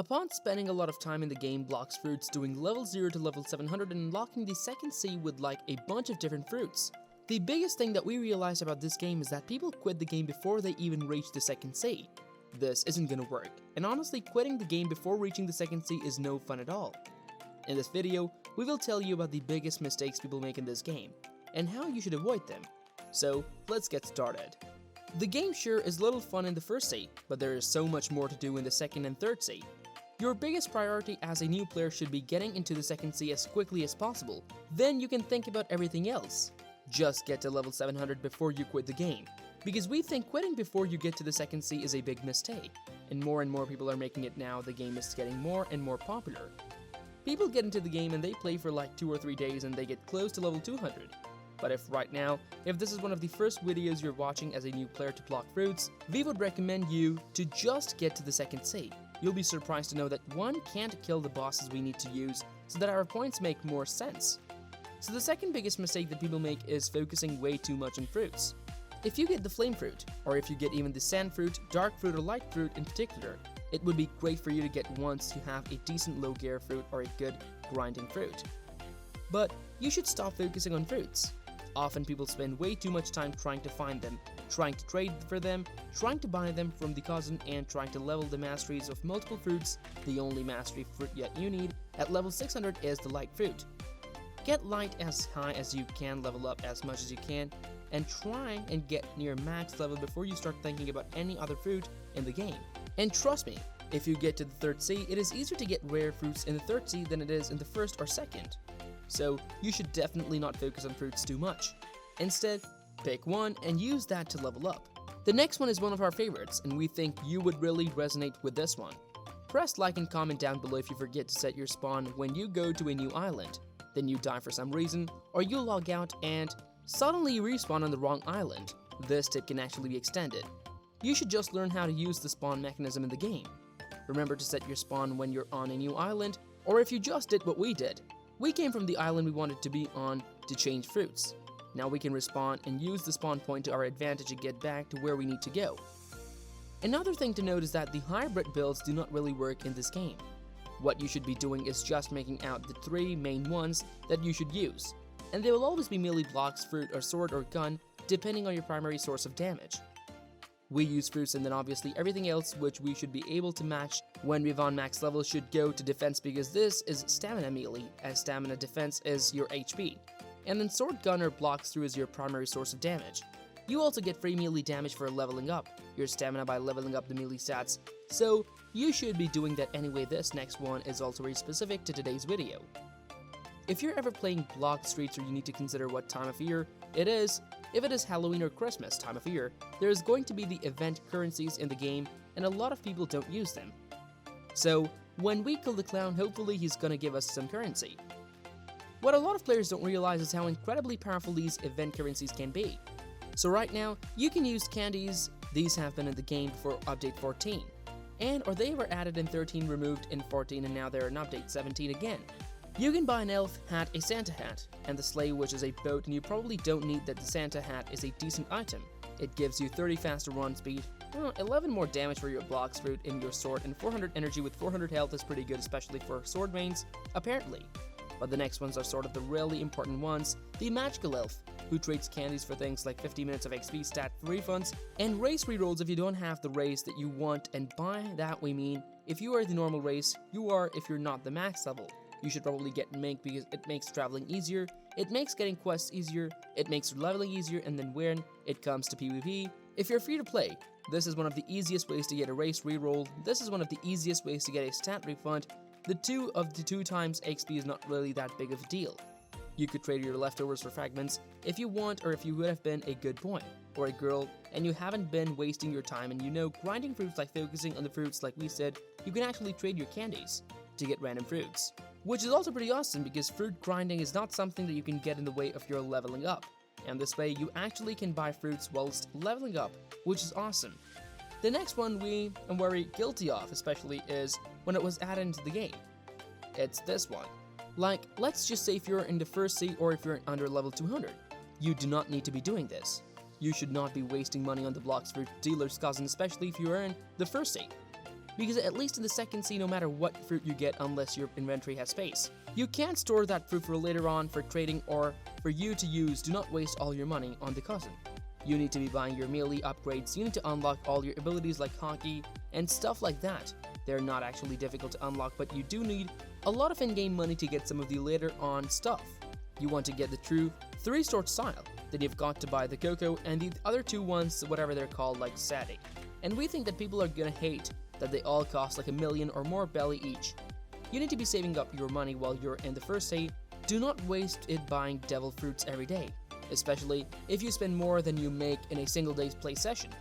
Upon spending a lot of time in the game Blox Fruits, doing level 0 to level 700 and unlocking the second sea with like a bunch of different fruits, the biggest thing that we realized about this game is that people quit the game before they even reach the second sea. This isn't gonna work, and honestly quitting the game before reaching the second sea is no fun at all. In this video, we will tell you about the biggest mistakes people make in this game, and how you should avoid them. So, let's get started. The game sure is little fun in the first sea, but there is so much more to do in the second and third sea. Your biggest priority as a new player should be getting into the second sea as quickly as possible, then you can think about everything else. Just get to level 700 before you quit the game, because we think quitting before you get to the second sea is a big mistake, and more people are making it now. The game is getting more and more popular. People get into the game and they play for like 2 or 3 days and they get close to level 200. But if this is one of the first videos you're watching as a new player to Blox Fruits, we would recommend you to just get to the second sea. You'll be surprised to know that one can't kill the bosses we need to use so that our points make more sense. So the second biggest mistake that people make is focusing way too much on fruits. If you get the flame fruit, or if you get even the sand fruit, dark fruit or light fruit in particular, it would be great for you to get once you have a decent low gear fruit or a good grinding fruit. But you should stop focusing on fruits. Often people spend way too much time trying to find them, trying to trade for them, trying to buy them from the cousin, and trying to level the masteries of multiple fruits. The only mastery fruit yet you need at level 600 is the light fruit. Get light as high as you can, level up as much as you can, and try and get near max level before you start thinking about any other fruit in the game. And trust me, if you get to the third sea, it is easier to get rare fruits in the third sea than it is in the first or second. So you should definitely not focus on fruits too much. Instead, pick one and use that to level up. The next one is one of our favorites, and we think you would really resonate with this one. Press like and comment down below if you forget to set your spawn when you go to a new island. Then you die for some reason, or you log out and suddenly you respawn on the wrong island. This tip can actually be extended. You should just learn how to use the spawn mechanism in the game. Remember to set your spawn when you're on a new island, or if you just did what we did. We came from the island we wanted to be on to change fruits. Now we can respawn and use the spawn point to our advantage and get back to where we need to go. Another thing to note is that the hybrid builds do not really work in this game. What you should be doing is just making out the 3 main ones that you should use, and they will always be melee blocks, fruit or sword or gun, depending on your primary source of damage. We use fruits, and then obviously everything else which we should be able to match when we've on max level should go to defense, because this is stamina melee, as stamina defense is your HP. And then sword, gun or blocks through is your primary source of damage. You also get free melee damage for leveling up your stamina by leveling up the melee stats, so you should be doing that anyway. This next one is also very specific to today's video. If you're ever playing Blox Fruits, or you need to consider what time of year it is, if it is Halloween or Christmas time of year, there is going to be the event currencies in the game, and a lot of people don't use them. So when we kill the clown, hopefully he's gonna give us some currency. What a lot of players don't realize is how incredibly powerful these event currencies can be. So right now, you can use candies. These have been in the game before update 14, or they were added in 13, removed in 14, and now they're in update 17 again. You can buy an elf hat, a Santa hat, and the sleigh, which is a boat, and you probably don't need that. The Santa hat is a decent item. It gives you 30 faster run speed, 11 more damage for your Blox Fruit in your sword, and 400 energy with 400 health is pretty good, especially for sword mains, apparently. But the next ones are sort of the really important ones. The magical elf, who trades candies for things like 50 minutes of XP stat refunds, and race rerolls if you don't have the race that you want, and by that we mean, if you are the normal race, you are if you're not the max level. You should probably get Mink because it makes traveling easier, it makes getting quests easier, it makes leveling easier, and then when it comes to PvP, if you're free to play, this is one of the easiest ways to get a race reroll. This is one of the easiest ways to get a stat refund. The 2 times XP is not really that big of a deal. You could trade your leftovers for fragments if you want, or if you would have been a good boy or a girl and you haven't been wasting your time, and you know grinding fruits, like focusing on the fruits like we said, you can actually trade your candies to get random fruits. Which is also pretty awesome, because fruit grinding is not something that you can get in the way of your leveling up, and this way you actually can buy fruits whilst leveling up, which is awesome. The next one we am very guilty of, especially, is when it was added into the game. It's this one. Like, let's just say if you're in the first sea, or if you're under level 200, you do not need to be doing this. You should not be wasting money on the Blox Fruit dealer's cousin, especially if you are in the first sea. because at least in the second sea, no matter what fruit you get unless your inventory has space, you can't store that fruit for later on for trading or for you to use. Do not waste all your money on the cousin. You need to be buying your melee upgrades, you need to unlock all your abilities like hockey and stuff like that. They're not actually difficult to unlock, but you do need a lot of in-game money to get some of the later on stuff. You want to get the true 3-sword style, then you've got to buy the Coco and the other 2 ones, whatever they're called, like Sade. And we think that people are gonna hate that they all cost like $1 million or more belly each. You need to be saving up your money while you're in the first sea. Do not waste it buying devil fruits every day, especially if you spend more than you make in a single day's play session.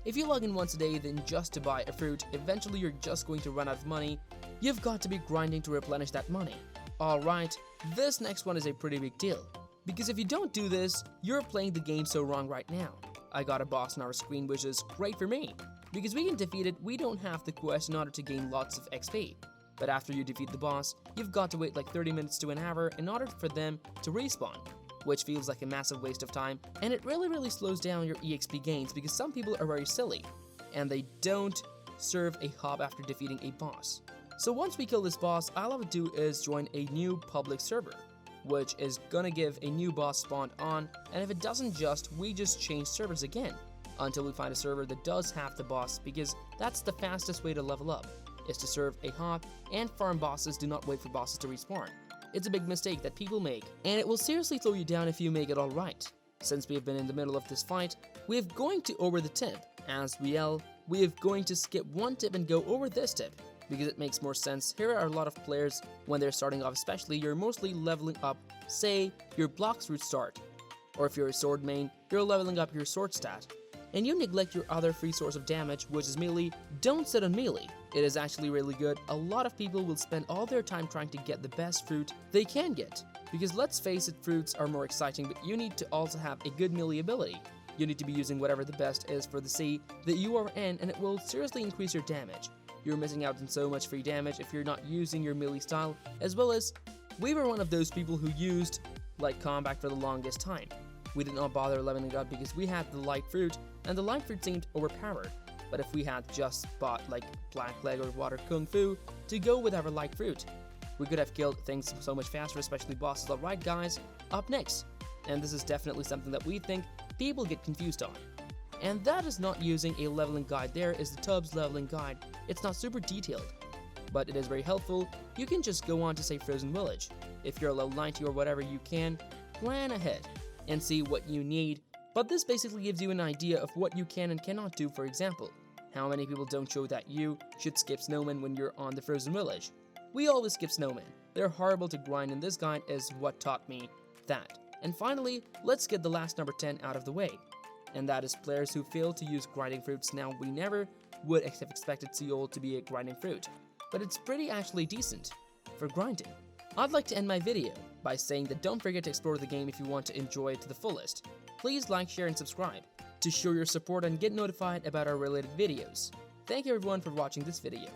If you log in once a day then just to buy a fruit, eventually you're just going to run out of money. You've got to be grinding to replenish that money. Alright, this next one is a pretty big deal, because if you don't do this, you're playing the game so wrong right now. I got a boss on our screen, which is great for me, because we can defeat it. We don't have the quest in order to gain lots of XP. But after you defeat the boss, you've got to wait like 30 minutes to an hour in order for them to respawn, which feels like a massive waste of time, and it really slows down your EXP gains because some people are very silly, and they don't serve a hop after defeating a boss. So once we kill this boss, all I would do is join a new public server, which is gonna give a new boss spawned on, and if it doesn't we just change servers again, until we find a server that does have the boss, because that's the fastest way to level up, is to serve a hop and farm bosses. Do not wait for bosses to respawn. It's a big mistake that people make, and it will seriously slow you down if you make it all right. Since we have been in the middle of this fight, we are going to over the tip. As we yell, we are going to skip one tip and go over this tip, because it makes more sense. Here are a lot of players, when they're starting off especially, you're mostly leveling up, say, your Blox Fruits start. Or if you're a sword main, you're leveling up your sword stat. And you neglect your other free source of damage, which is melee. Don't sit on melee. It is actually really good. A lot of people will spend all their time trying to get the best fruit they can get. Because let's face it, fruits are more exciting, but you need to also have a good melee ability. You need to be using whatever the best is for the sea that you are in, and it will seriously increase your damage. You're missing out on so much free damage if you're not using your melee style, as well as we were one of those people who used light combat for the longest time. We did not bother leveling up because we had the light fruit, and the light fruit seemed overpowered. But if we had just bought like Black Leg or Water Kung Fu to go with our light fruit, we could have killed things so much faster, especially bosses. Alright guys, up next, and this is definitely something that we think people get confused on. And that is not using a leveling guide. There is the Tubbs leveling guide. It's not super detailed, but it is very helpful. You can just go on to say Frozen Village. If you're level 90 or whatever, you can plan ahead and see what you need. But this basically gives you an idea of what you can and cannot do. For example, how many people don't show that you should skip snowmen when you're on the Frozen Village? We always skip snowmen. They're horrible to grind, and this guide is what taught me that. And finally, let's get the last number 10 out of the way. And that is players who fail to use grinding fruits. Now, we never would have expected Seoul to be a grinding fruit, but it's pretty actually decent for grinding. I'd like to end my video by saying that don't forget to explore the game if you want to enjoy it to the fullest. Please like, share, and subscribe to show your support and get notified about our related videos. Thank you everyone for watching this video.